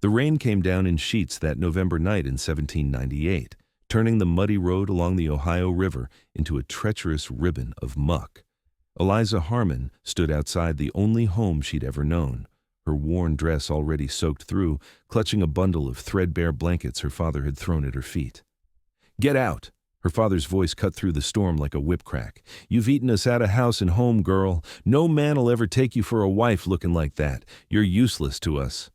The rain came down in sheets that November night in 1798, turning the muddy road along the Ohio River into a treacherous ribbon of muck. Eliza Harmon stood outside the only home she'd ever known, her worn dress already soaked through, clutching a bundle of threadbare blankets her father had thrown at her feet. "Get out!" Her father's voice cut through the storm like a whip crack. "You've eaten us out of house and home, girl. No man'll ever take you for a wife looking like that. You're useless to us."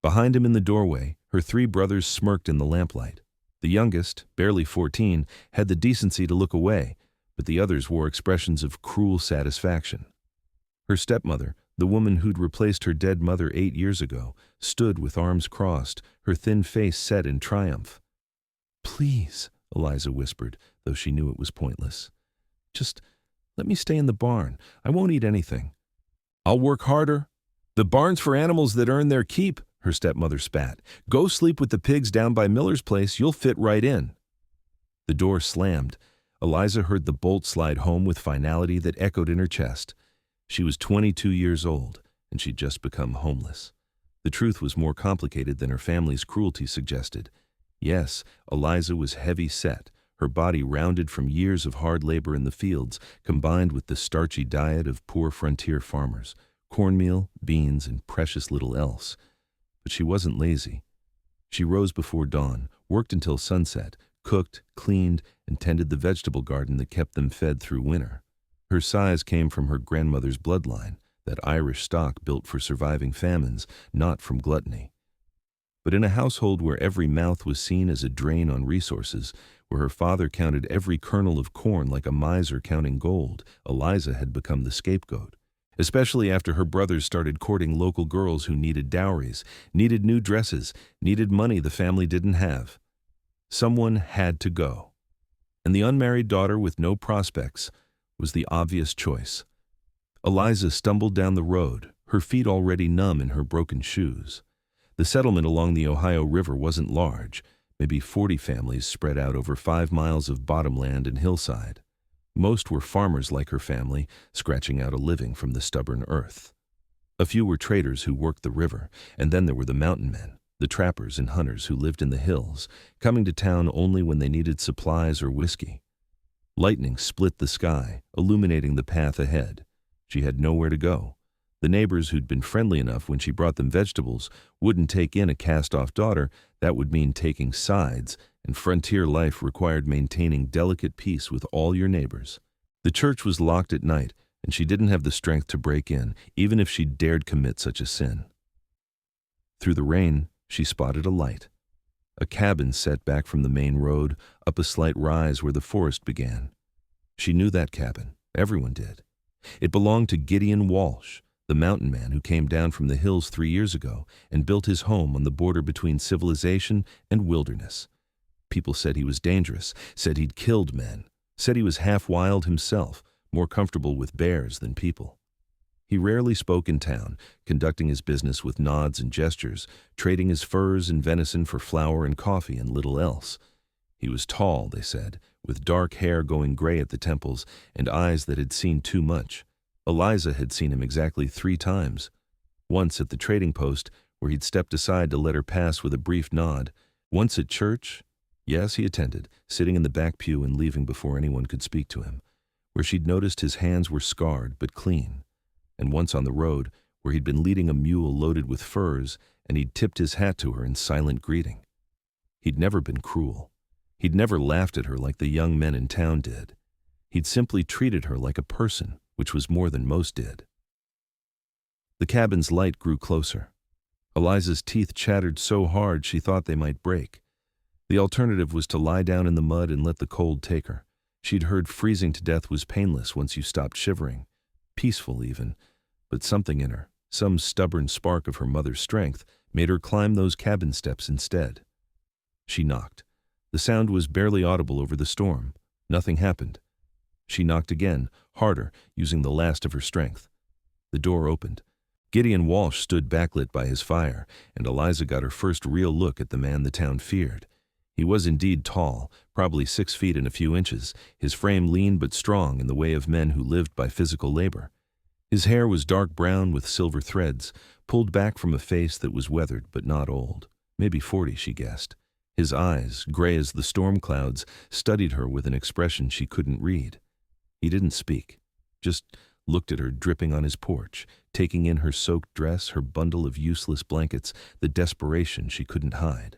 Behind him in the doorway, her 3 brothers smirked in the lamplight. The youngest, barely 14, had the decency to look away, but the others wore expressions of cruel satisfaction. Her stepmother, the woman who'd replaced her dead mother 8 years ago, stood with arms crossed, her thin face set in triumph. "Please," Eliza whispered, though she knew it was pointless. "Just let me stay in the barn. I won't eat anything." "I'll work harder." "The barn's for animals that earn their keep," her stepmother spat. "Go sleep with the pigs down by Miller's place. You'll fit right in." The door slammed. Eliza heard the bolt slide home with finality that echoed in her chest. She was 22 years old, and she'd just become homeless. The truth was more complicated than her family's cruelty suggested. Yes, Eliza was heavy-set, her body rounded from years of hard labor in the fields, combined with the starchy diet of poor frontier farmers, cornmeal, beans, and precious little else. But she wasn't lazy. She rose before dawn, worked until sunset, cooked, cleaned, and tended the vegetable garden that kept them fed through winter. Her size came from her grandmother's bloodline, that Irish stock built for surviving famines, not from gluttony. But in a household where every mouth was seen as a drain on resources, where her father counted every kernel of corn like a miser counting gold, Eliza had become the scapegoat. Especially after her brothers started courting local girls who needed dowries, needed new dresses, needed money the family didn't have. Someone had to go. And the unmarried daughter with no prospects was the obvious choice. Eliza stumbled down the road, her feet already numb in her broken shoes. The settlement along the Ohio River wasn't large, maybe 40 families spread out over 5 miles of bottomland and hillside. Most were farmers like her family, scratching out a living from the stubborn earth. A few were traders who worked the river, and then there were the mountain men, the trappers and hunters who lived in the hills, coming to town only when they needed supplies or whiskey. Lightning split the sky, illuminating the path ahead. She had nowhere to go. The neighbors who'd been friendly enough when she brought them vegetables wouldn't take in a cast-off daughter. That would mean taking sides, and frontier life required maintaining delicate peace with all your neighbors. The church was locked at night, and she didn't have the strength to break in, even if she dared commit such a sin. Through the rain, she spotted a light. A cabin set back from the main road, up a slight rise where the forest began. She knew that cabin. Everyone did. It belonged to Gideon Walsh, the mountain man who came down from the hills 3 years ago and built his home on the border between civilization and wilderness. People said he was dangerous, said he'd killed men, said he was half wild himself, more comfortable with bears than people. He rarely spoke in town, conducting his business with nods and gestures, trading his furs and venison for flour and coffee and little else. He was tall, they said, with dark hair going gray at the temples and eyes that had seen too much. Eliza had seen him exactly 3 times. Once at the trading post, where he'd stepped aside to let her pass with a brief nod. Once at church. Yes, he attended, sitting in the back pew and leaving before anyone could speak to him, where she'd noticed his hands were scarred but clean. And once on the road, where he'd been leading a mule loaded with furs, and he'd tipped his hat to her in silent greeting. He'd never been cruel. He'd never laughed at her like the young men in town did. He'd simply treated her like a person, which was more than most did. The cabin's light grew closer. Eliza's teeth chattered so hard she thought they might break. The alternative was to lie down in the mud and let the cold take her. She'd heard freezing to death was painless once you stopped shivering. Peaceful even, but something in her, some stubborn spark of her mother's strength, made her climb those cabin steps instead. She knocked. The sound was barely audible over the storm. Nothing happened. She knocked again, harder, using the last of her strength. The door opened. Gideon Walsh stood backlit by his fire, and Eliza got her first real look at the man the town feared. He was indeed tall, probably 6 feet and a few inches, his frame lean but strong in the way of men who lived by physical labor. His hair was dark brown with silver threads, pulled back from a face that was weathered but not old. Maybe 40, she guessed. His eyes, gray as the storm clouds, studied her with an expression she couldn't read. He didn't speak, just looked at her dripping on his porch, taking in her soaked dress, her bundle of useless blankets, the desperation she couldn't hide.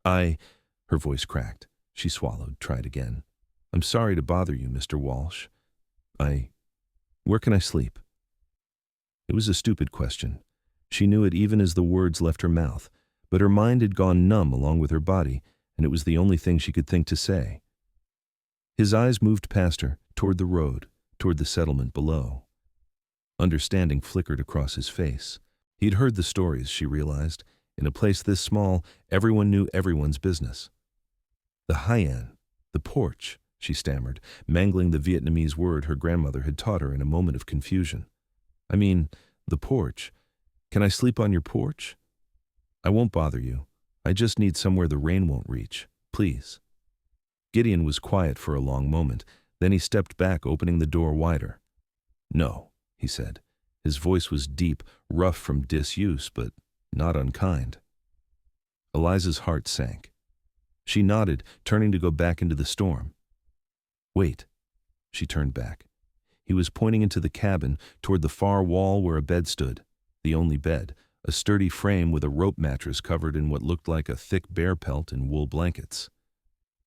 Her voice cracked. She swallowed, tried again. I'm sorry to bother you, Mr. Walsh. Where can I sleep? It was a stupid question. She knew it even as the words left her mouth, but her mind had gone numb along with her body, and it was the only thing she could think to say. His eyes moved past her, toward the road, toward the settlement below. Understanding flickered across his face. He'd heard the stories, she realized. In a place this small, everyone knew everyone's business. The Haiyan, the porch, she stammered, mangling the Vietnamese word her grandmother had taught her in a moment of confusion. I mean, the porch. Can I sleep on your porch? I won't bother you. I just need somewhere the rain won't reach. Please. Gideon was quiet for a long moment. Then he stepped back, opening the door wider. No, he said. His voice was deep, rough from disuse, but not unkind. Eliza's heart sank. She nodded, turning to go back into the storm. Wait. She turned back. He was pointing into the cabin, toward the far wall where a bed stood, the only bed, a sturdy frame with a rope mattress covered in what looked like a thick bear pelt and wool blankets.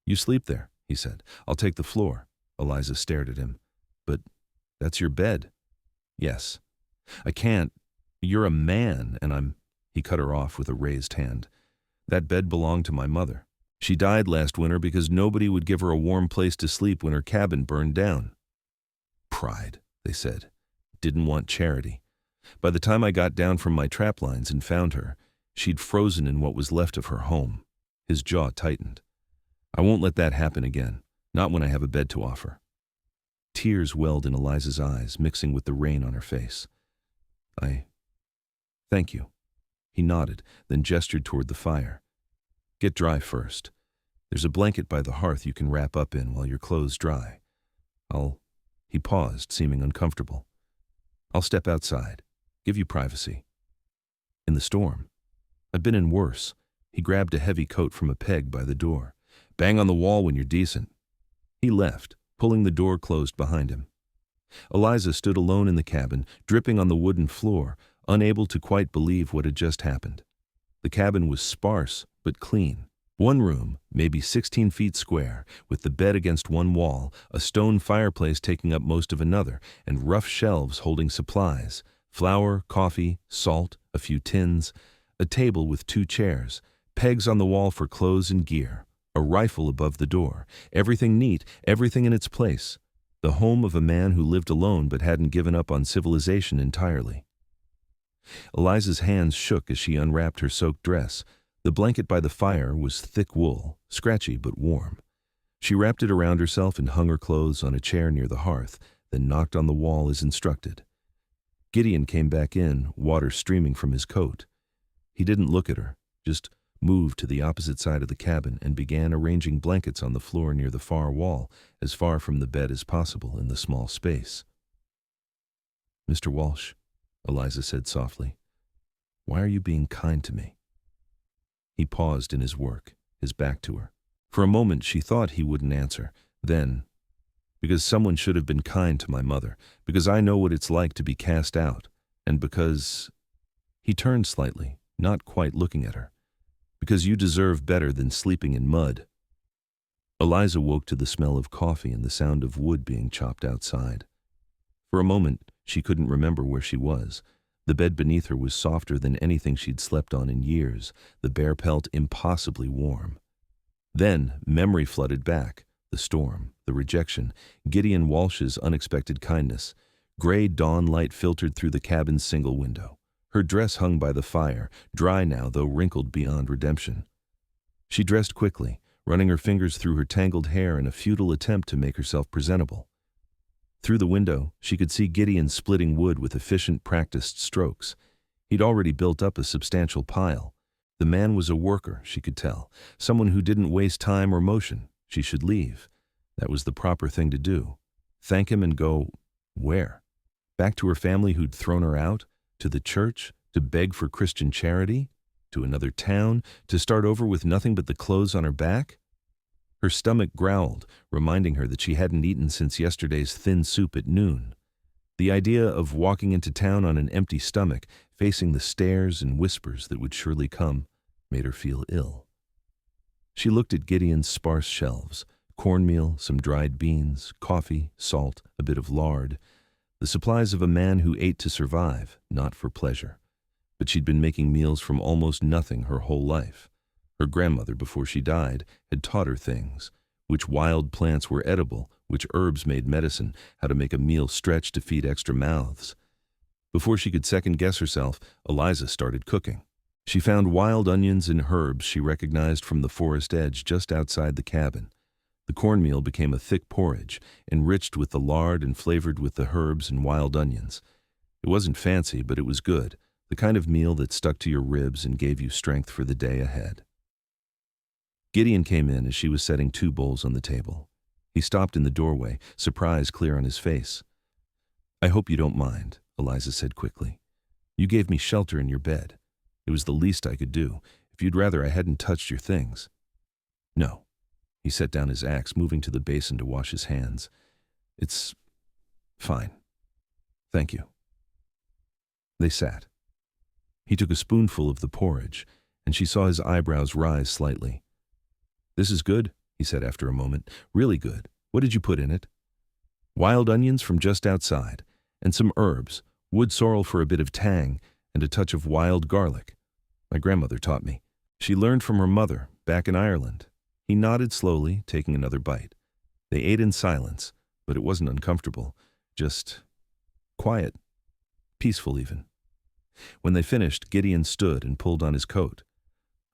You sleep there, he said. I'll take the floor. Eliza stared at him. But that's your bed. Yes. I can't. You're a man, and He cut her off with a raised hand. That bed belonged to my mother. She died last winter because nobody would give her a warm place to sleep when her cabin burned down. Pride, they said. Didn't want charity. By the time I got down from my trap lines and found her, she'd frozen in what was left of her home. His jaw tightened. I won't let that happen again, not when I have a bed to offer. Tears welled in Eliza's eyes, mixing with the rain on her face. Thank you. He nodded, then gestured toward the fire. Get dry first. There's a blanket by the hearth you can wrap up in while your clothes dry. He paused, seeming uncomfortable. I'll step outside, give you privacy. In the storm. I've been in worse. He grabbed a heavy coat from a peg by the door. Bang on the wall when you're decent. He left, pulling the door closed behind him. Eliza stood alone in the cabin, dripping on the wooden floor, unable to quite believe what had just happened. The cabin was sparse but clean. One room, maybe 16 feet square, with the bed against one wall, a stone fireplace taking up most of another, and rough shelves holding supplies, flour, coffee, salt, a few tins, a table with 2 chairs, pegs on the wall for clothes and gear, a rifle above the door, everything neat, everything in its place. The home of a man who lived alone but hadn't given up on civilization entirely. Eliza's hands shook as she unwrapped her soaked dress. The blanket by the fire was thick wool, scratchy but warm. She wrapped it around herself and hung her clothes on a chair near the hearth, then knocked on the wall as instructed. Gideon came back in, water streaming from his coat. He didn't look at her, just moved to the opposite side of the cabin and began arranging blankets on the floor near the far wall, as far from the bed as possible in the small space. Mr. Walsh, Eliza said softly, why are you being kind to me? He paused in his work, his back to her. For a moment she thought he wouldn't answer. Then, because someone should have been kind to my mother, because I know what it's like to be cast out, and because... He turned slightly, not quite looking at her. Because you deserve better than sleeping in mud. Eliza woke to the smell of coffee and the sound of wood being chopped outside. For a moment, she couldn't remember where she was. The bed beneath her was softer than anything she'd slept on in years, the bear pelt impossibly warm. Then memory flooded back, the storm, the rejection, Gideon Walsh's unexpected kindness. Gray dawn light filtered through the cabin's single window. Her dress hung by the fire, dry now though wrinkled beyond redemption. She dressed quickly, running her fingers through her tangled hair in a futile attempt to make herself presentable. Through the window, she could see Gideon splitting wood with efficient, practiced strokes. He'd already built up a substantial pile. The man was a worker, she could tell, someone who didn't waste time or motion. She should leave. That was the proper thing to do. Thank him and go where? Back to her family who'd thrown her out, to the church, to beg for Christian charity, to another town, to start over with nothing but the clothes on her back? Her stomach growled, reminding her that she hadn't eaten since yesterday's thin soup at noon. The idea of walking into town on an empty stomach, facing the stares and whispers that would surely come, made her feel ill. She looked at Gideon's sparse shelves: cornmeal, some dried beans, coffee, salt, a bit of lard, the supplies of a man who ate to survive, not for pleasure. But she'd been making meals from almost nothing her whole life. Her grandmother, before she died, had taught her things: which wild plants were edible, which herbs made medicine, how to make a meal stretch to feed extra mouths. Before she could second-guess herself, Eliza started cooking. She found wild onions and herbs she recognized from the forest edge just outside the cabin. The cornmeal became a thick porridge, enriched with the lard and flavored with the herbs and wild onions. It wasn't fancy, but it was good, the kind of meal that stuck to your ribs and gave you strength for the day ahead. Gideon came in as she was setting 2 bowls on the table. He stopped in the doorway, surprise clear on his face. "I hope you don't mind," Eliza said quickly. "You gave me shelter in your bed. It was the least I could do. If you'd rather I hadn't touched your things." "No." He set down his axe, moving to the basin to wash his hands. "It's fine. Thank you." They sat. He took a spoonful of the porridge, and she saw his eyebrows rise slightly. "This is good," he said after a moment. "Really good. What did you put in it?" "Wild onions from just outside, and some herbs, wood sorrel for a bit of tang, and a touch of wild garlic. My grandmother taught me. She learned from her mother, back in Ireland." He nodded slowly, taking another bite. They ate in silence, but it wasn't uncomfortable, just quiet, peaceful even. When they finished, Gideon stood and pulled on his coat.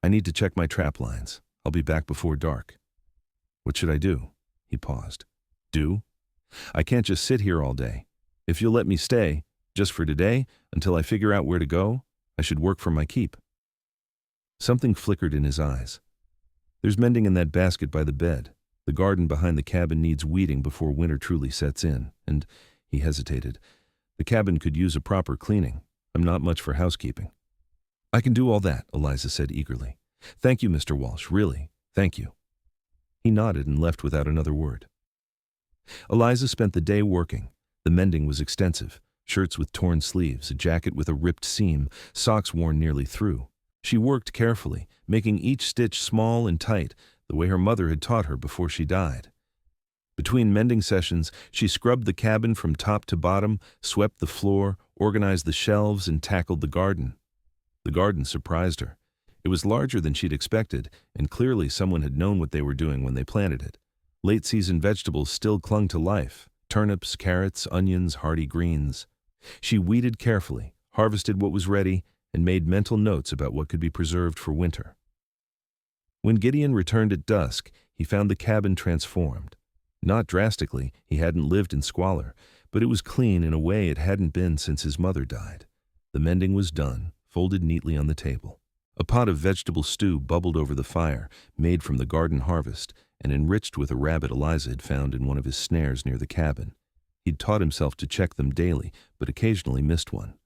"I need to check my trap lines. I'll be back before dark." "What should I do?" He paused. "Do? I can't just sit here all day. If you'll let me stay, just for today, until I figure out where to go, I should work for my keep." Something flickered in his eyes. "There's mending in that basket by the bed. The garden behind the cabin needs weeding before winter truly sets in, and," he hesitated, "the cabin could use a proper cleaning. I'm not much for housekeeping." "I can do all that," Eliza said eagerly. "Thank you, Mr. Walsh, really, thank you." He nodded and left without another word. Eliza spent the day working. The mending was extensive: shirts with torn sleeves, a jacket with a ripped seam, socks worn nearly through. She worked carefully, making each stitch small and tight, the way her mother had taught her before she died. Between mending sessions, she scrubbed the cabin from top to bottom, swept the floor, organized the shelves, and tackled the garden. The garden surprised her. It was larger than she'd expected, and clearly someone had known what they were doing when they planted it. Late-season vegetables still clung to life: turnips, carrots, onions, hardy greens. She weeded carefully, harvested what was ready, and made mental notes about what could be preserved for winter. When Gideon returned at dusk, he found the cabin transformed. Not drastically, he hadn't lived in squalor, but it was clean in a way it hadn't been since his mother died. The mending was done, folded neatly on the table. A pot of vegetable stew bubbled over the fire, made from the garden harvest, and enriched with a rabbit Eliza had found in one of his snares near the cabin. He'd taught himself to check them daily, but occasionally missed one.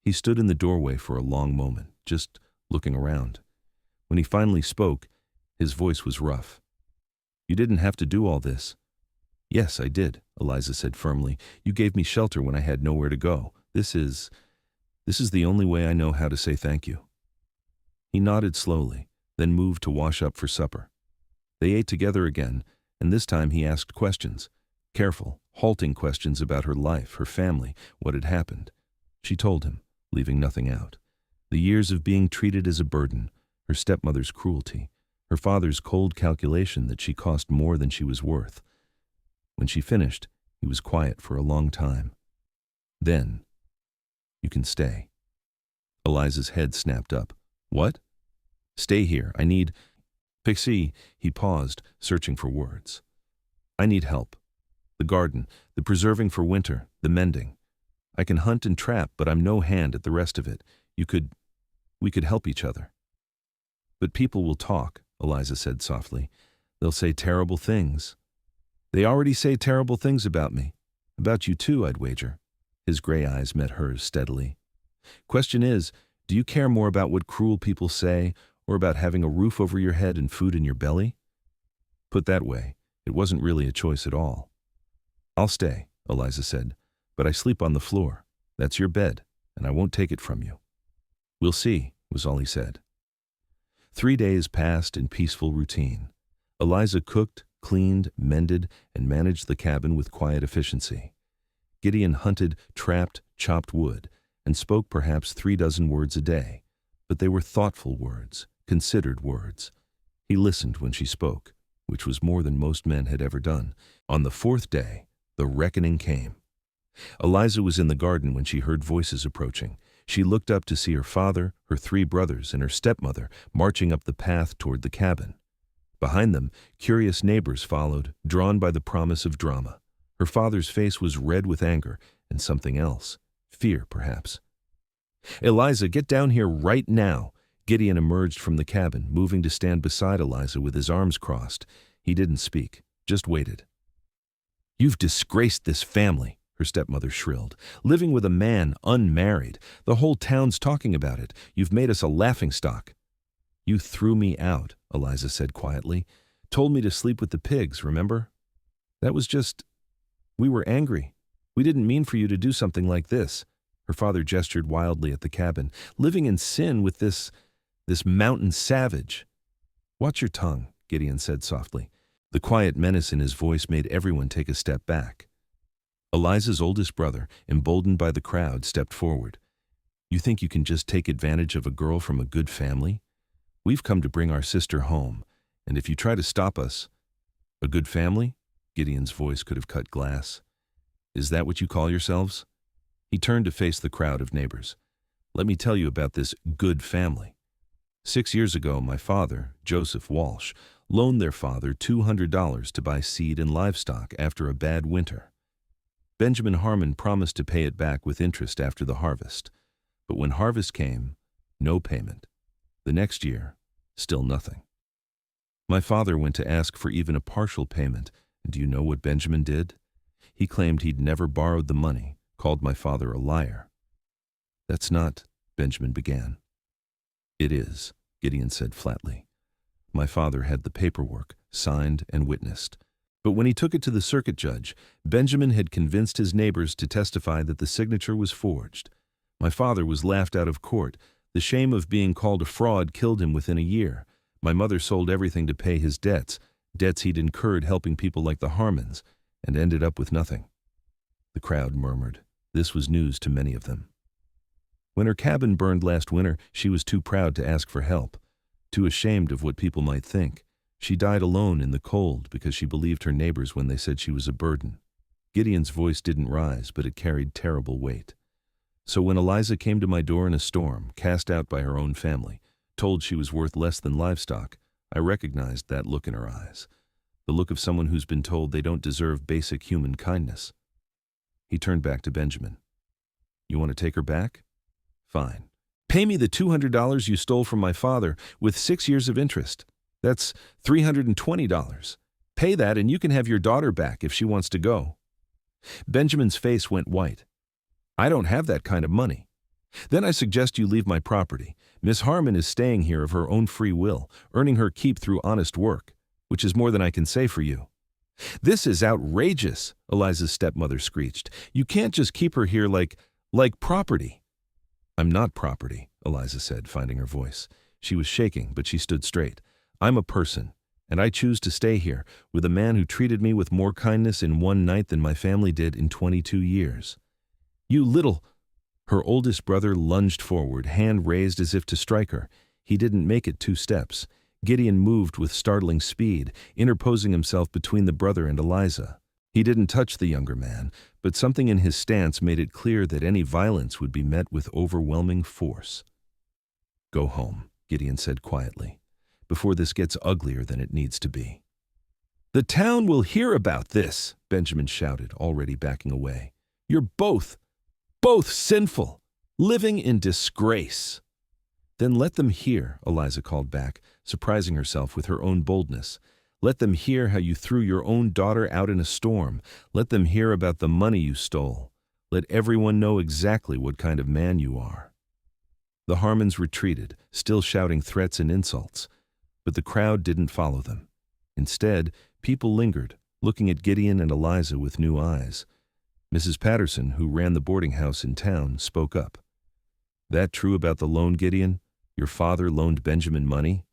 He stood in the doorway for a long moment, just looking around. When he finally spoke, his voice was rough. "You didn't have to do all this." "Yes, I did," Eliza said firmly. "You gave me shelter when I had nowhere to go. This is the only way I know how to say thank you." He nodded slowly, then moved to wash up for supper. They ate together again, and this time he asked questions. Careful, halting questions about her life, her family, what had happened. She told him, leaving nothing out. The years of being treated as a burden, her stepmother's cruelty, her father's cold calculation that she cost more than she was worth. When she finished, he was quiet for a long time. Then, "You can stay." Eliza's head snapped up. "What?" "Stay here. I need—" "Pixie," he paused, searching for words. "I need help. The garden, the preserving for winter, the mending. I can hunt and trap, but I'm no hand at the rest of it. We could help each other." "But people will talk," Eliza said softly. "They'll say terrible things." "They already say terrible things about me. About you too, I'd wager." His gray eyes met hers steadily. Question is, do you care more about what cruel people say or about having a roof over your head and food in your belly? Put that way, it wasn't really a choice at all. I'll stay, Eliza said, but I sleep on the floor. That's your bed, and I won't take it from you. We'll see, was all he said. 3 days passed in peaceful routine. Eliza cooked, cleaned, mended, and managed the cabin with quiet efficiency. Gideon hunted, trapped, chopped wood, and spoke perhaps 36 words a day, but they were thoughtful words, considered words. He listened when she spoke, which was more than most men had ever done. On the 4th day, the reckoning came. Eliza was in the garden when she heard voices approaching. She looked up to see her father, her 3 brothers, and her stepmother marching up the path toward the cabin. Behind them, curious neighbors followed, drawn by the promise of drama. Her father's face was red with anger and something else, fear perhaps. Eliza, get down here right now. Gideon emerged from the cabin, moving to stand beside Eliza with his arms crossed. He didn't speak, just waited. You've disgraced this family, her stepmother shrilled. Living with a man, unmarried. The whole town's talking about it. You've made us a laughingstock. You threw me out, Eliza said quietly. Told me to sleep with the pigs, remember? That was just... We were angry. We didn't mean for you to do something like this. Her father gestured wildly at the cabin. Living in sin with this mountain savage. Watch your tongue, Gideon said softly. The quiet menace in his voice made everyone take a step back. Eliza's oldest brother, emboldened by the crowd, stepped forward. You think you can just take advantage of a girl from a good family? We've come to bring our sister home, and if you try to stop us... A good family? Gideon's voice could have cut glass. Is that what you call yourselves? He turned to face the crowd of neighbors. Let me tell you about this good family. 6 years ago, my father, Joseph Walsh, loaned their father $200 to buy seed and livestock after a bad winter. Benjamin Harmon promised to pay it back with interest after the harvest. But when harvest came, no payment. The next year, still nothing. My father went to ask for even a partial payment, and do you know what Benjamin did? He claimed he'd never borrowed the money, called my father a liar. That's not, Benjamin began. It is, Gideon said flatly. My father had the paperwork, signed and witnessed. But when he took it to the circuit judge, Benjamin had convinced his neighbors to testify that the signature was forged. My father was laughed out of court. The shame of being called a fraud killed him within a year. My mother sold everything to pay his debts he'd incurred helping people like the Harmons, and ended up with nothing. The crowd murmured. This was news to many of them. When her cabin burned last winter, she was too proud to ask for help, too ashamed of what people might think. She died alone in the cold because she believed her neighbors when they said she was a burden. Gideon's voice didn't rise, but it carried terrible weight. So when Eliza came to my door in a storm, cast out by her own family, told she was worth less than livestock, I recognized that look in her eyes, the look of someone who's been told they don't deserve basic human kindness. He turned back to Benjamin. You want to take her back? Fine. Pay me the $200 you stole from my father with 6 years of interest. That's $320. Pay that and you can have your daughter back if she wants to go. Benjamin's face went white. I don't have that kind of money. Then I suggest you leave my property. Miss Harmon is staying here of her own free will, earning her keep through honest work, which is more than I can say for you. This is outrageous, Eliza's stepmother screeched. You can't just keep her here like property. I'm not property, Eliza said, finding her voice. She was shaking, but she stood straight. I'm a person, and I choose to stay here with a man who treated me with more kindness in one night than my family did in 22 years. You little... Her oldest brother lunged forward, hand raised as if to strike her. He didn't make it 2 steps. Gideon moved with startling speed, interposing himself between the brother and Eliza. He didn't touch the younger man, but something in his stance made it clear that any violence would be met with overwhelming force. Go home, Gideon said quietly, before this gets uglier than it needs to be. The town will hear about this, Benjamin shouted, already backing away. You're both sinful, living in disgrace. Then let them hear, Eliza called back, surprising herself with her own boldness. Let them hear how you threw your own daughter out in a storm. Let them hear about the money you stole. Let everyone know exactly what kind of man you are." The Harmons retreated, still shouting threats and insults, but the crowd didn't follow them. Instead, people lingered, looking at Gideon and Eliza with new eyes. Mrs. Patterson, who ran the boarding house in town, spoke up. "That true about the loan, Gideon? Your father loaned Benjamin money?"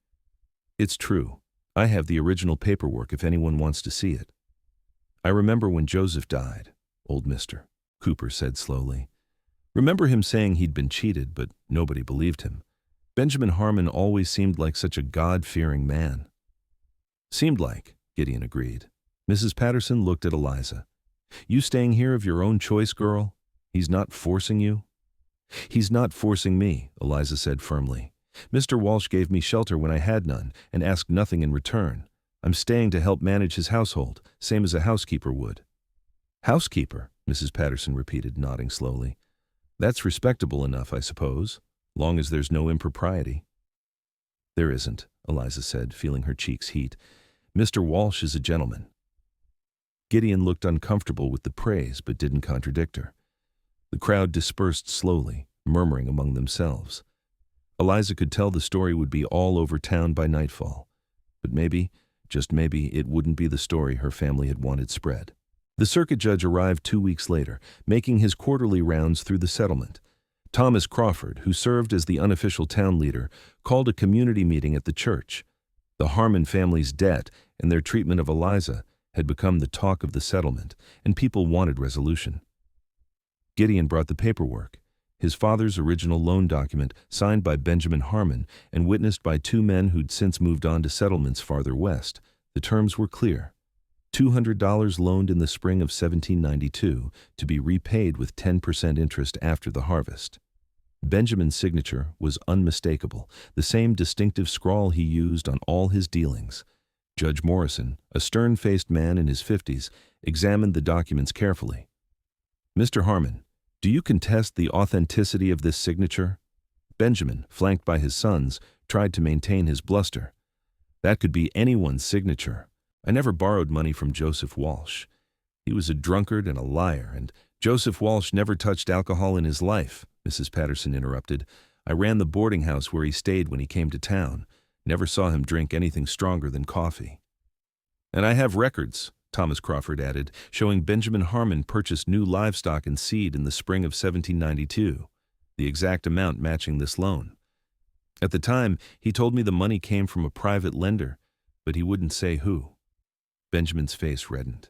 "It's true. I have the original paperwork if anyone wants to see it." "I remember when Joseph died, old mister," Cooper said slowly. "Remember him saying he'd been cheated, but nobody believed him. Benjamin Harmon always seemed like such a God-fearing man." "Seemed like," Gideon agreed. Mrs. Patterson looked at Eliza. "You staying here of your own choice, girl? He's not forcing you?" "He's not forcing me," Eliza said firmly. "Mr. Walsh gave me shelter when I had none and asked nothing in return. I'm staying to help manage his household, same as a housekeeper would." "Housekeeper," Mrs. Patterson repeated, nodding slowly. "That's respectable enough, I suppose, long as there's no impropriety." "There isn't," Eliza said, feeling her cheeks heat. "Mr. Walsh is a gentleman." Gideon looked uncomfortable with the praise, but didn't contradict her. The crowd dispersed slowly, murmuring among themselves. Eliza could tell the story would be all over town by nightfall. But maybe, just maybe, it wouldn't be the story her family had wanted spread. The circuit judge arrived 2 weeks later, making his quarterly rounds through the settlement. Thomas Crawford, who served as the unofficial town leader, called a community meeting at the church. The Harmon family's debt and their treatment of Eliza had become the talk of the settlement, and people wanted resolution. Gideon brought the paperwork, his father's original loan document signed by Benjamin Harmon and witnessed by 2 men who'd since moved on to settlements farther west. The terms were clear. $200 loaned in the spring of 1792 to be repaid with 10% interest after the harvest. Benjamin's signature was unmistakable, the same distinctive scrawl he used on all his dealings. Judge Morrison, a stern-faced man in his 50s, examined the documents carefully. "Mr. Harmon, do you contest the authenticity of this signature?" Benjamin, flanked by his sons, tried to maintain his bluster. "That could be anyone's signature. I never borrowed money from Joseph Walsh. He was a drunkard and a liar, and Joseph Walsh never touched alcohol in his life," Mrs. Patterson interrupted. "I ran the boarding house where he stayed when he came to town. Never saw him drink anything stronger than coffee." "And I have records," Thomas Crawford added, showing Benjamin Harmon purchased new livestock and seed in the spring of 1792, the exact amount matching this loan. "At the time, he told me the money came from a private lender, but he wouldn't say who." Benjamin's face reddened.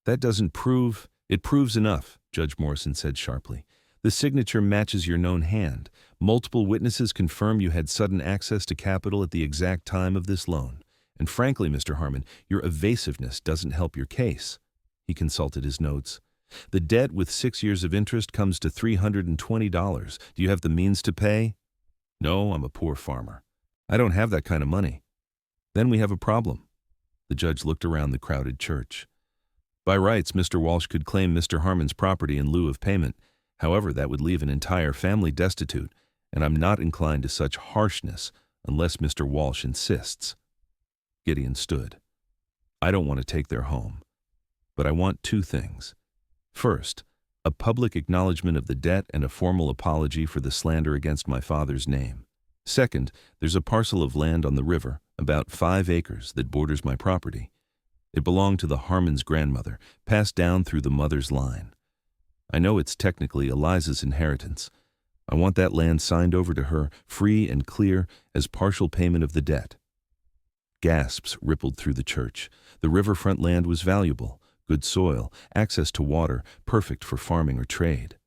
"That doesn't prove—" "It proves enough," Judge Morrison said sharply. "The signature matches your known hand. Multiple witnesses confirm you had sudden access to capital at the exact time of this loan. And frankly, Mr. Harmon, your evasiveness doesn't help your case." He consulted his notes. "The debt with 6 years of interest comes to $320. Do you have the means to pay?" "No, I'm a poor farmer. I don't have that kind of money." "Then we have a problem." The judge looked around the crowded church. "By rights, Mr. Walsh could claim Mr. Harmon's property in lieu of payment. However, that would leave an entire family destitute, and I'm not inclined to such harshness unless Mr. Walsh insists." Gideon stood. "I don't want to take their home, but I want 2 things. First, a public acknowledgement of the debt and a formal apology for the slander against my father's name. Second, there's a parcel of land on the river, about 5 acres, that borders my property. It belonged to the Harmon's grandmother, passed down through the mother's line. I know it's technically Eliza's inheritance. I want that land signed over to her, free and clear, as partial payment of the debt." Gasps rippled through the church. The riverfront land was valuable, good soil, access to water, perfect for farming or trade.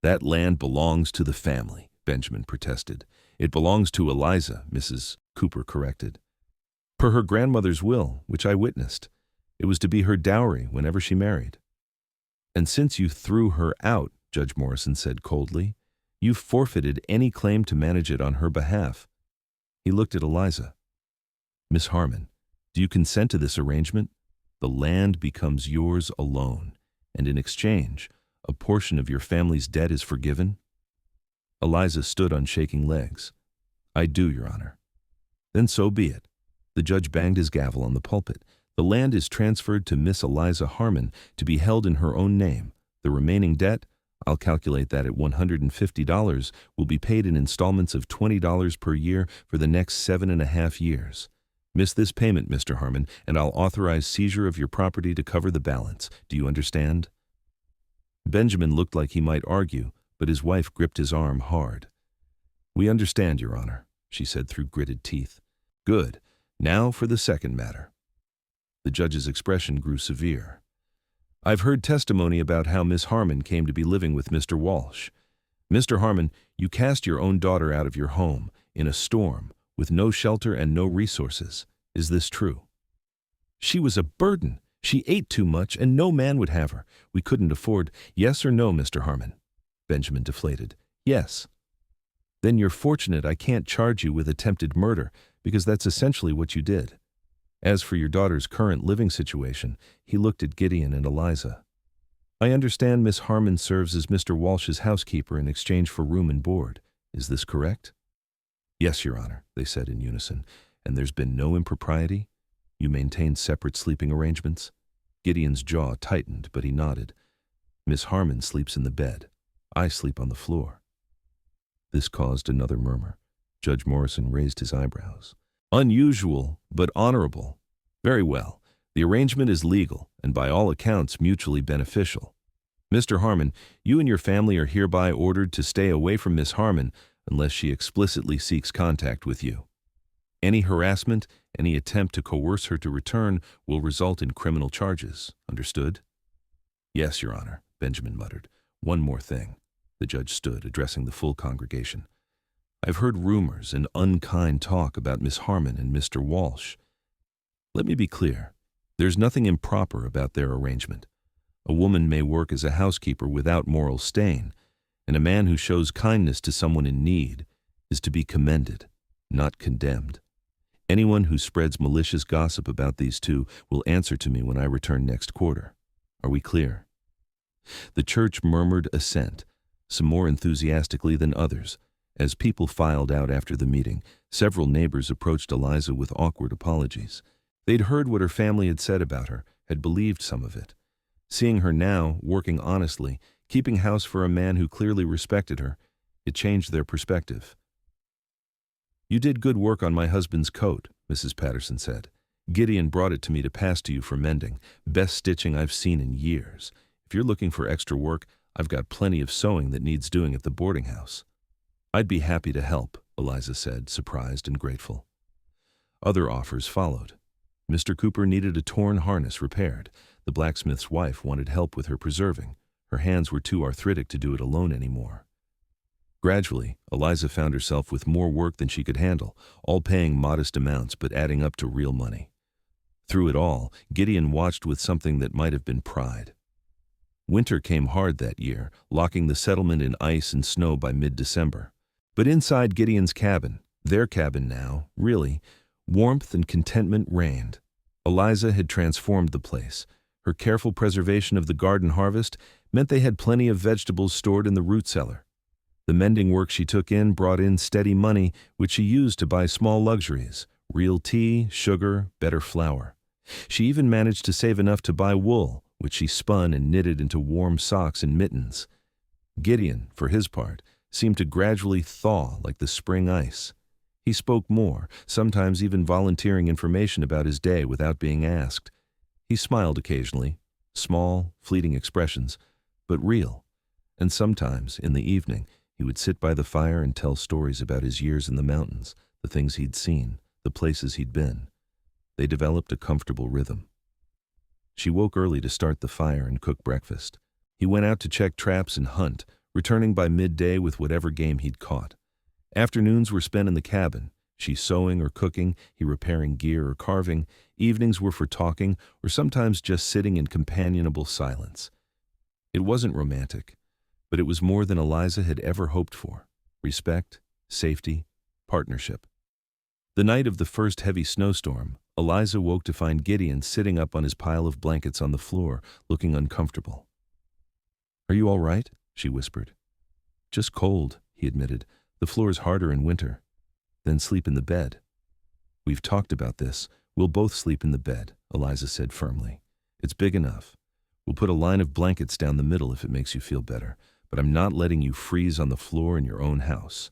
"That land belongs to the family," Benjamin protested. "It belongs to Eliza," Mrs. Cooper corrected. "Per her grandmother's will, which I witnessed. It was to be her dowry whenever she married." "And since you threw her out," Judge Morrison said coldly, "you've forfeited any claim to manage it on her behalf." He looked at Eliza. "Miss Harmon, do you consent to this arrangement? The land becomes yours alone, and in exchange, a portion of your family's debt is forgiven?" Eliza stood on shaking legs. "I do, Your Honor." "Then so be it." The judge banged his gavel on the pulpit. "The land is transferred to Miss Eliza Harmon to be held in her own name, The remaining debt, I'll calculate that at $150, will be paid in installments of $20 per year for the next 7.5 years. Miss this payment, Mr. Harmon, and I'll authorize seizure of your property to cover the balance. Do you understand? Benjamin looked like he might argue, but his wife gripped his arm hard. We understand, Your Honor, she said through gritted teeth. Good. Now for the second matter. The judge's expression grew severe. I've heard testimony about how Miss Harmon came to be living with Mr. Walsh. Mr. Harmon, you cast your own daughter out of your home, in a storm, with no shelter and no resources. Is this true? She was a burden. She ate too much, and no man would have her. We couldn't afford. Yes or no, Mr. Harmon? Benjamin deflated. Yes. Then you're fortunate I can't charge you with attempted murder, because that's essentially what you did. As for your daughter's current living situation, he looked at Gideon and Eliza. I understand Miss Harmon serves as Mr. Walsh's housekeeper in exchange for room and board. Is this correct? Yes, Your Honor, they said in unison. And there's been no impropriety? You maintain separate sleeping arrangements? Gideon's jaw tightened, but he nodded. Miss Harmon sleeps in the bed. I sleep on the floor. This caused another murmur. Judge Morrison raised his eyebrows. Unusual, but honorable. Very well. The arrangement is legal, and by all accounts mutually beneficial. Mr. Harmon, you and your family are hereby ordered to stay away from Miss Harmon unless she explicitly seeks contact with you. Any harassment, any attempt to coerce her to return will result in criminal charges. Understood? Yes, Your Honor, Benjamin muttered. One more thing. The judge stood, addressing the full congregation. I've heard rumors and unkind talk about Miss Harmon and Mr. Walsh. Let me be clear. There's nothing improper about their arrangement. A woman may work as a housekeeper without moral stain, and a man who shows kindness to someone in need is to be commended, not condemned. Anyone who spreads malicious gossip about these two will answer to me when I return next quarter. Are we clear? The church murmured assent, some more enthusiastically than others. As people filed out after the meeting, several neighbors approached Eliza with awkward apologies. They'd heard what her family had said about her, had believed some of it. Seeing her now, working honestly, keeping house for a man who clearly respected her, it changed their perspective. You did good work on my husband's coat, Mrs. Patterson said. Gideon brought it to me to pass to you for mending. Best stitching I've seen in years. If you're looking for extra work, I've got plenty of sewing that needs doing at the boarding house. I'd be happy to help, Eliza said, surprised and grateful. Other offers followed. Mr. Cooper needed a torn harness repaired. The blacksmith's wife wanted help with her preserving. Her hands were too arthritic to do it alone anymore. Gradually, Eliza found herself with more work than she could handle, all paying modest amounts but adding up to real money. Through it all, Gideon watched with something that might have been pride. Winter came hard that year, locking the settlement in ice and snow by mid-December. But inside Gideon's cabin, their cabin now, really, warmth and contentment reigned. Eliza had transformed the place. Her careful preservation of the garden harvest meant they had plenty of vegetables stored in the root cellar. The mending work she took in brought in steady money, which she used to buy small luxuries, real tea, sugar, better flour. She even managed to save enough to buy wool, which she spun and knitted into warm socks and mittens. Gideon, for his part, seemed to gradually thaw like the spring ice. He spoke more, sometimes even volunteering information about his day without being asked. He smiled occasionally, small, fleeting expressions, but real. And sometimes, in the evening, he would sit by the fire and tell stories about his years in the mountains, the things he'd seen, the places he'd been. They developed a comfortable rhythm. She woke early to start the fire and cook breakfast. He went out to check traps and hunt, returning by midday with whatever game he'd caught. Afternoons were spent in the cabin, she sewing or cooking, he repairing gear or carving. Evenings were for talking, or sometimes just sitting in companionable silence. It wasn't romantic, but it was more than Eliza had ever hoped for. Respect, safety, partnership. The night of the first heavy snowstorm, Eliza woke to find Gideon sitting up on his pile of blankets on the floor, looking uncomfortable. "Are you all right?" she whispered. "Just cold," he admitted. "The floor's harder in winter." "Then sleep in the bed." "We've talked about this. We'll both sleep in the bed," Eliza said firmly. "It's big enough. We'll put a line of blankets down the middle if it makes you feel better, but I'm not letting you freeze on the floor in your own house."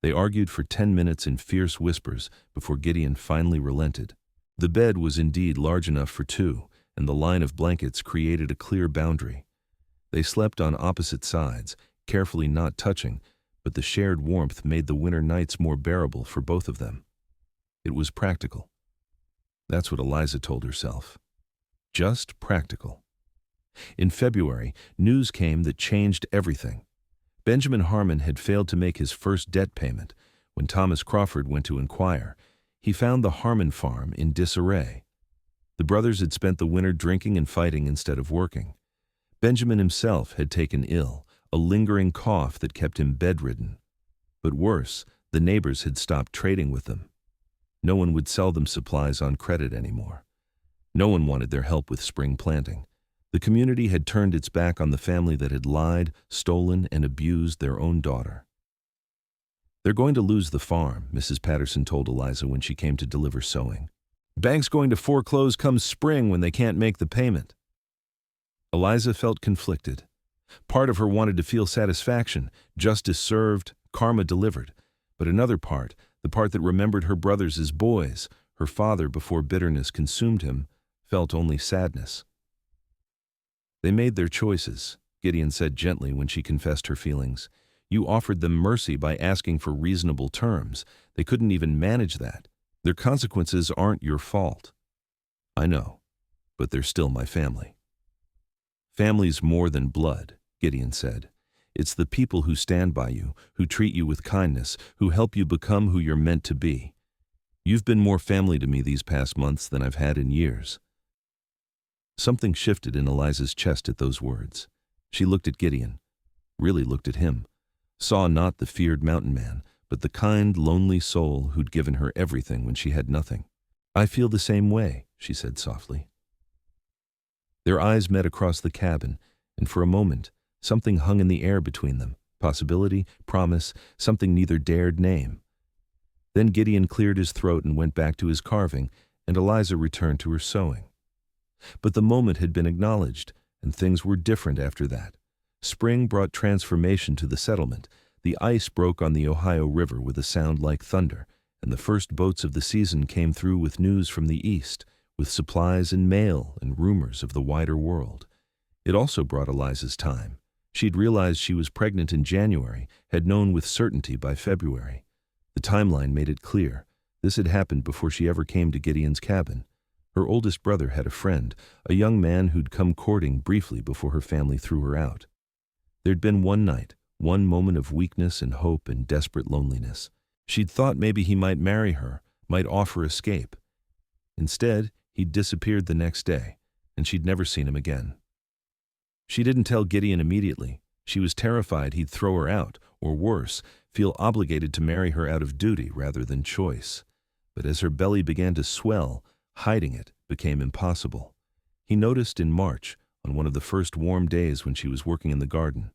They argued for 10 minutes in fierce whispers before Gideon finally relented. The bed was indeed large enough for two, and the line of blankets created a clear boundary. They slept on opposite sides, carefully not touching, but the shared warmth made the winter nights more bearable for both of them. It was practical. That's what Eliza told herself. Just practical. In February, news came that changed everything. Benjamin Harmon had failed to make his first debt payment. When Thomas Crawford went to inquire, he found the Harmon farm in disarray. The brothers had spent the winter drinking and fighting instead of working. Benjamin himself had taken ill, a lingering cough that kept him bedridden. But worse, the neighbors had stopped trading with them. No one would sell them supplies on credit anymore. No one wanted their help with spring planting. The community had turned its back on the family that had lied, stolen, and abused their own daughter. "They're going to lose the farm," Mrs. Patterson told Eliza when she came to deliver sewing. "Bank's going to foreclose come spring when they can't make the payment." Eliza felt conflicted. Part of her wanted to feel satisfaction, justice served, karma delivered. But another part, the part that remembered her brothers as boys, her father before bitterness consumed him, felt only sadness. "They made their choices," Gideon said gently when she confessed her feelings. "You offered them mercy by asking for reasonable terms. They couldn't even manage that. Their consequences aren't your fault." "I know, but they're still my family." "Family's more than blood," Gideon said. "It's the people who stand by you, who treat you with kindness, who help you become who you're meant to be. You've been more family to me these past months than I've had in years." Something shifted in Eliza's chest at those words. She looked at Gideon, really looked at him, saw not the feared mountain man, but the kind, lonely soul who'd given her everything when she had nothing. "I feel the same way," she said softly. Their eyes met across the cabin, and for a moment, something hung in the air between them, possibility, promise, something neither dared name. Then Gideon cleared his throat and went back to his carving, and Eliza returned to her sewing. But the moment had been acknowledged, and things were different after that. Spring brought transformation to the settlement. The ice broke on the Ohio River with a sound like thunder, and the first boats of the season came through with news from the east, with supplies and mail and rumors of the wider world. It also brought Eliza's time. She'd realized she was pregnant in January, had known with certainty by February. The timeline made it clear. This had happened before she ever came to Gideon's cabin. Her oldest brother had a friend, a young man who'd come courting briefly before her family threw her out. There'd been one night, one moment of weakness and hope and desperate loneliness. She'd thought maybe he might marry her, might offer escape. Instead, he'd disappeared the next day, and she'd never seen him again. She didn't tell Gideon immediately. She was terrified he'd throw her out, or worse, feel obligated to marry her out of duty rather than choice. But as her belly began to swell, hiding it became impossible. He noticed in March, on one of the first warm days when she was working in the garden.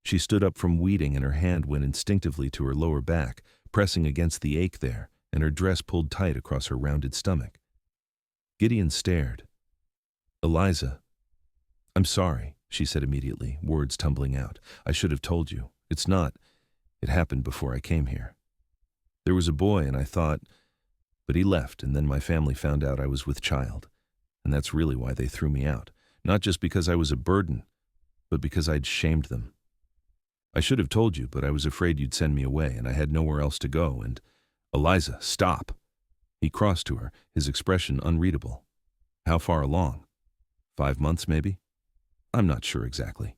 She stood up from weeding and her hand went instinctively to her lower back, pressing against the ache there, and her dress pulled tight across her rounded stomach. Gideon stared. "Eliza." "I'm sorry," she said immediately, words tumbling out. "I should have told you. It's not. It happened before I came here. There was a boy and I thought, but he left, and then my family found out I was with child. And that's really why they threw me out. Not just because I was a burden, but because I'd shamed them. I should have told you, but I was afraid you'd send me away, and I had nowhere else to go, and—" "Eliza, stop!" He crossed to her, his expression unreadable. "How far along? 5 months, maybe? I'm not sure exactly."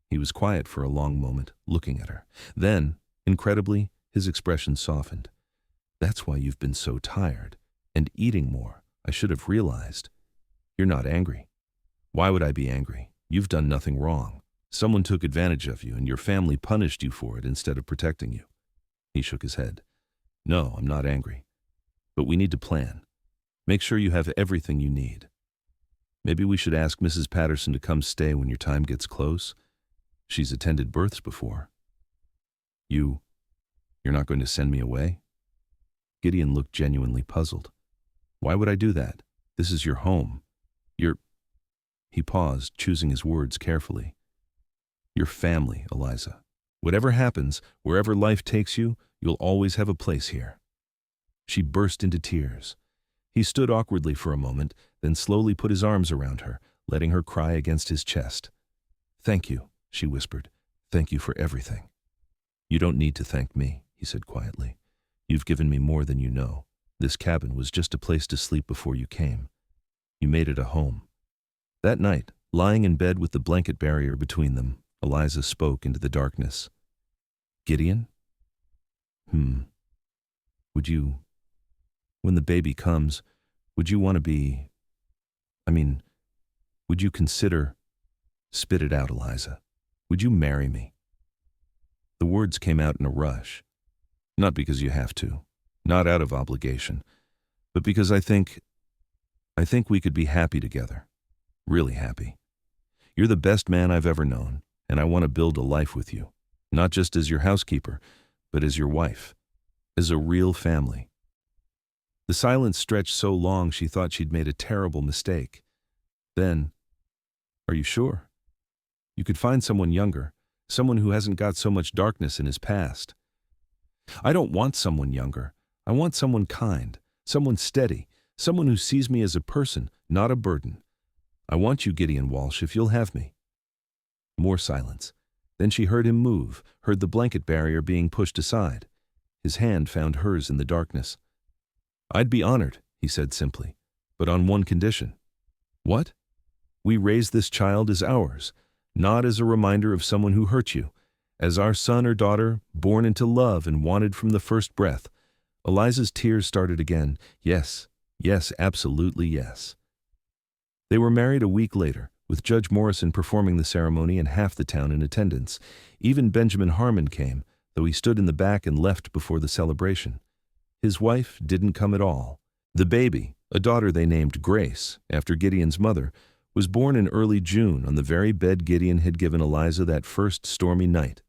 He was quiet for a long moment, looking at her. Then, incredibly, his expression softened. "That's why you've been so tired, and eating more. I should have realized. You're not angry." "Why would I be angry? You've done nothing wrong. Someone took advantage of you, and your family punished you for it instead of protecting you." He shook his head. "No, I'm not angry. But we need to plan. Make sure you have everything you need. Maybe we should ask Mrs. Patterson to come stay when your time gets close. She's attended births before." You're not going to send me away?" Gideon looked genuinely puzzled. "Why would I do that? This is your home. He paused, choosing his words carefully. Your family, Eliza. Whatever happens, wherever life takes you, you'll always have a place here. She burst into tears. He stood awkwardly for a moment, then slowly put his arms around her, letting her cry against his chest. Thank you, she whispered. Thank you for everything. You don't need to thank me, he said quietly. You've given me more than you know. This cabin was just a place to sleep before you came. You made it a home. That night, lying in bed with the blanket barrier between them, Eliza spoke into the darkness. Gideon? Would you, when the baby comes, would you want to be, would you consider, spit it out, Eliza. Would you marry me? The words came out in a rush. Not because you have to, not out of obligation, but because I think we could be happy together. Really happy. You're the best man I've ever known, and I want to build a life with you, not just as your housekeeper, but as your wife, as a real family. The silence stretched so long she thought she'd made a terrible mistake. Then, are you sure? You could find someone younger, someone who hasn't got so much darkness in his past. I don't want someone younger. I want someone kind, someone steady, someone who sees me as a person, not a burden. I want you, Gideon Walsh, if you'll have me. More silence. Then she heard him move, heard the blanket barrier being pushed aside. His hand found hers in the darkness. I'd be honored, he said simply, but on one condition. What? We raise this child as ours, not as a reminder of someone who hurt you, as our son or daughter, born into love and wanted from the first breath. Eliza's tears started again. Yes, absolutely yes. They were married a week later, with Judge Morrison performing the ceremony and half the town in attendance. Even Benjamin Harmon came, though he stood in the back and left before the celebration. His wife didn't come at all. The baby, a daughter they named Grace, after Gideon's mother, was born in early June on the very bed Gideon had given Eliza that first stormy night.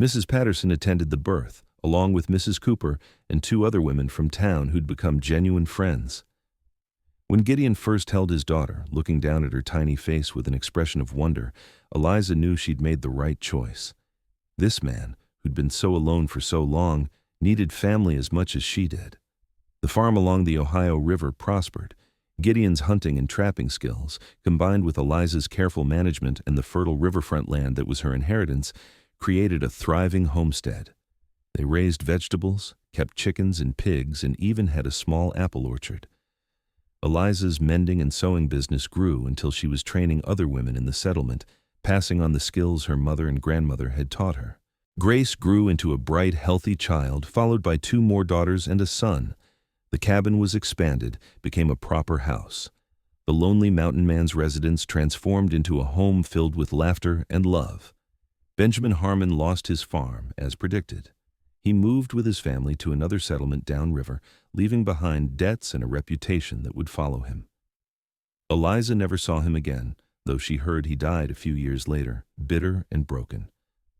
Mrs. Patterson attended the birth, along with Mrs. Cooper and 2 other women from town who'd become genuine friends. When Gideon first held his daughter, looking down at her tiny face with an expression of wonder, Eliza knew she'd made the right choice. This man, who'd been so alone for so long, needed family as much as she did. The farm along the Ohio River prospered. Gideon's hunting and trapping skills, combined with Eliza's careful management and the fertile riverfront land that was her inheritance, created a thriving homestead. They raised vegetables, kept chickens and pigs, and even had a small apple orchard. Eliza's mending and sewing business grew until she was training other women in the settlement, passing on the skills her mother and grandmother had taught her. Grace grew into a bright, healthy child, followed by 2 more daughters and a son. The cabin was expanded, became a proper house. The lonely mountain man's residence transformed into a home filled with laughter and love. Benjamin Harmon lost his farm, as predicted. He moved with his family to another settlement downriver, leaving behind debts and a reputation that would follow him. Eliza never saw him again, though she heard he died a few years later, bitter and broken.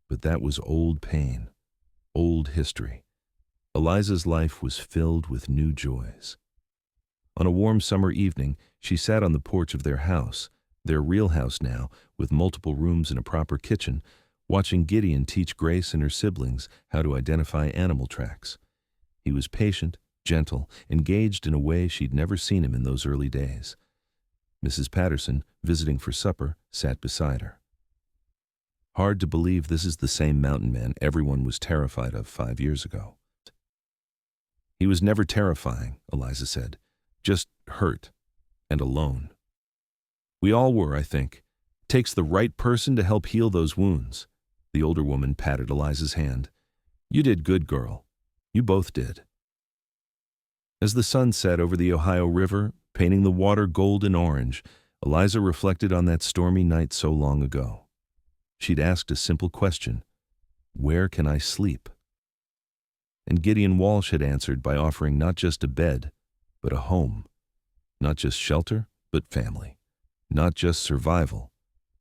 But that was old pain, old history. Eliza's life was filled with new joys. On a warm summer evening, she sat on the porch of their house, their real house now, with multiple rooms and a proper kitchen, watching Gideon teach Grace and her siblings how to identify animal tracks. He was patient, gentle, engaged in a way she'd never seen him in those early days. Mrs. Patterson, visiting for supper, sat beside her. Hard to believe this is the same mountain man everyone was terrified of 5 years ago. He was never terrifying, Eliza said, just hurt and alone. We all were, I think. Takes the right person to help heal those wounds. The older woman patted Eliza's hand. You did good, girl. You both did. As the sun set over the Ohio River, painting the water gold and orange, Eliza reflected on that stormy night so long ago. She'd asked a simple question: where can I sleep? And Gideon Walsh had answered by offering not just a bed, but a home. Not just shelter, but family. Not just survival,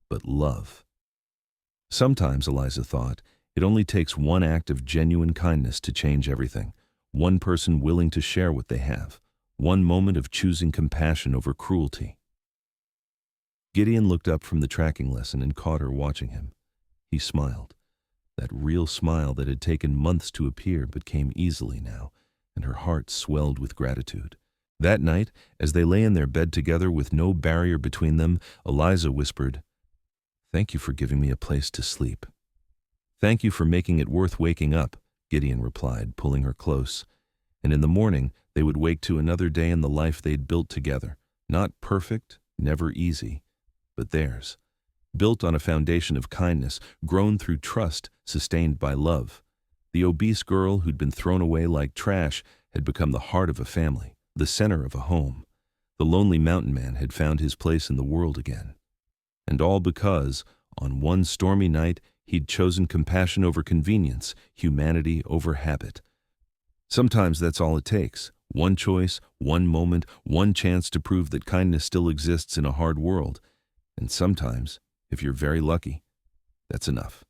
but love. Sometimes, Eliza thought, it only takes one act of genuine kindness to change everything. One person willing to share what they have. One moment of choosing compassion over cruelty. Gideon looked up from the tracking lesson and caught her watching him. He smiled. That real smile that had taken months to appear but came easily now, and her heart swelled with gratitude. That night, as they lay in their bed together with no barrier between them, Eliza whispered, "Thank you for giving me a place to sleep." "Thank you for making it worth waking up," Gideon replied, pulling her close. And in the morning, they would wake to another day in the life they'd built together. Not perfect, never easy, but theirs. Built on a foundation of kindness, grown through trust, sustained by love. The obese girl who'd been thrown away like trash had become the heart of a family, the center of a home. The lonely mountain man had found his place in the world again. And all because, on one stormy night, he'd chosen compassion over convenience, humanity over habit. Sometimes that's all it takes. One choice, one moment, one chance to prove that kindness still exists in a hard world. And sometimes, if you're very lucky, that's enough.